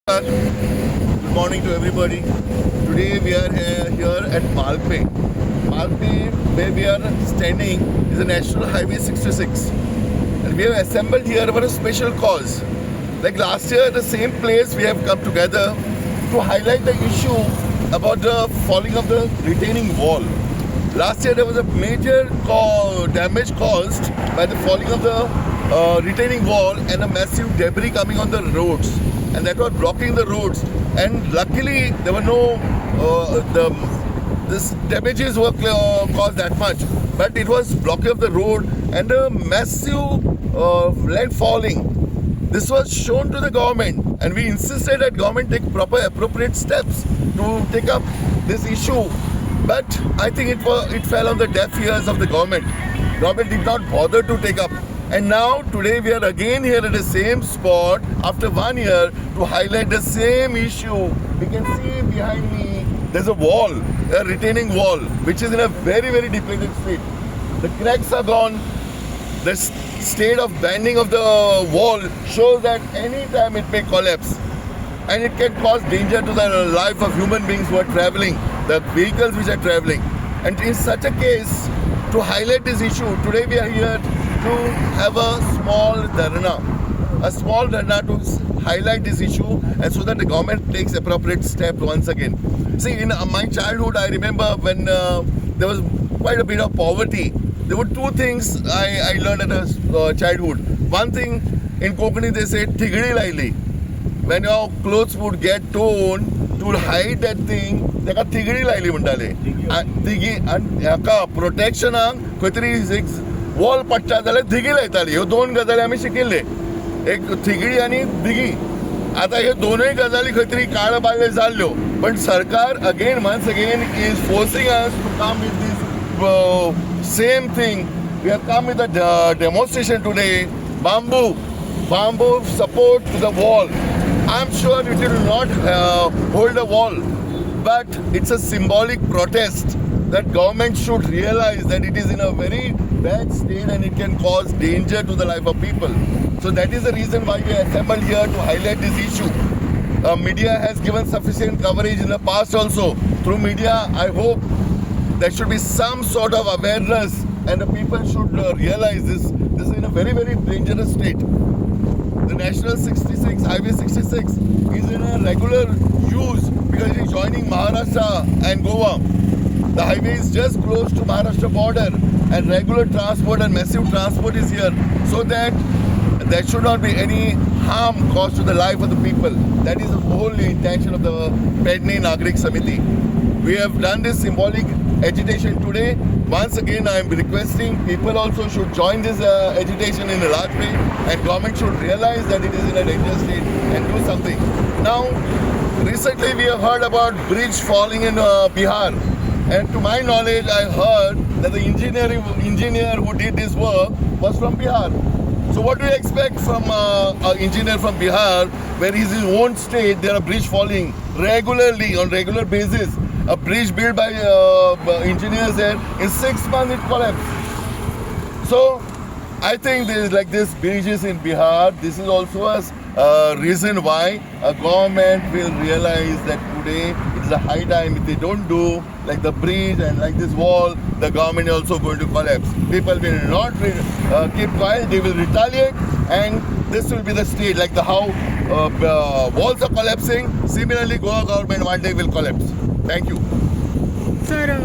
Good morning to everybody. Today we are here at Malpe. Malpe, where we are standing, is a National Highway 66. And we have assembled here for a special cause. Like last year, at the same place, we have come together to highlight the issue about the falling of the retaining wall. Last year, there was a major damage caused by the falling of the retaining wall and a massive debris coming on the roads. And that was blocking the roads. And luckily, there were no this damages were caused that much, but it was blocking of the road and a massive land falling. This was shown to the government, and we insisted that government take proper appropriate steps to take up this issue. But I think it fell on the deaf ears of the government. Government did not bother to take up. And now today we are again here at the same spot after 1 year to highlight the same issue. We can see behind me there's a wall, a retaining wall, which is in a very, very depleted state. The cracks are gone. The state of bending of the wall shows that any time it may collapse. And it can cause danger to the life of human beings who are traveling, the vehicles which are traveling. And in such a case, to highlight this issue, today we are here to have a small dharna to highlight this issue, and so that the government takes appropriate steps once again. See, in my childhood, I remember when there was quite a bit of poverty. There were two things I learned at a childhood. One thing, in Konkani they say, Tigri laili. When your clothes would get torn, to hide that thing, ताका थिगडी लायली म्हणटाले. थिगी आनी हाका प्रोटेक्शनाक खंय तरी wall पडटा जाल्यार थिगी लायताली. ह्यो दोन गजाली आमी शिकिल्ले, एक थिगडी आनी दिगी. आतां ह्यो दोनूय गजाली खंय तरी काळ बाळ्ळे जाल्ल्यो, पण सरकार again once again is forcing us to come with this same thing. We have come with a demonstration today. Bamboo support to the wall. I'm sure it will not hold a wall, but it's a symbolic protest that government should realize that it is in a very bad state and it can cause danger to the life of people. So that is the reason why we assembled here to highlight this issue. Media has given sufficient coverage in the past also. Through media, I hope there should be some sort of awareness and the people should realize this is in a very, very dangerous state. The National 66, Highway 66 is in a regular use because it is joining Maharashtra and Goa. The highway is just close to Maharashtra border and regular transport and massive transport is here, so that there should not be any harm caused to the life of the people. That is the whole intention of the Pedni Nagrik Samiti. We have done this symbolic agitation today. Once again, I am requesting people also should join this agitation in a large way, and government should realize that it is in a dangerous state and do something. Now, recently we have heard about bridge falling in Bihar, and to my knowledge, I heard that the engineer who did this work was from Bihar. So what do you expect from an engineer from Bihar, where he is in his own state, there are bridge falling regularly on regular basis? A bridge built by engineers there, in 6 months it collapsed. So I think there is like this bridges in Bihar. This is also a reason why a government will realize that today it is a high time. If they don't do like the bridge and like this wall, the government is also going to collapse. People will not keep quiet, they will retaliate, and this will be the state, like how walls are collapsing. Similarly, Goa government one day will collapse. Thank you. Sir,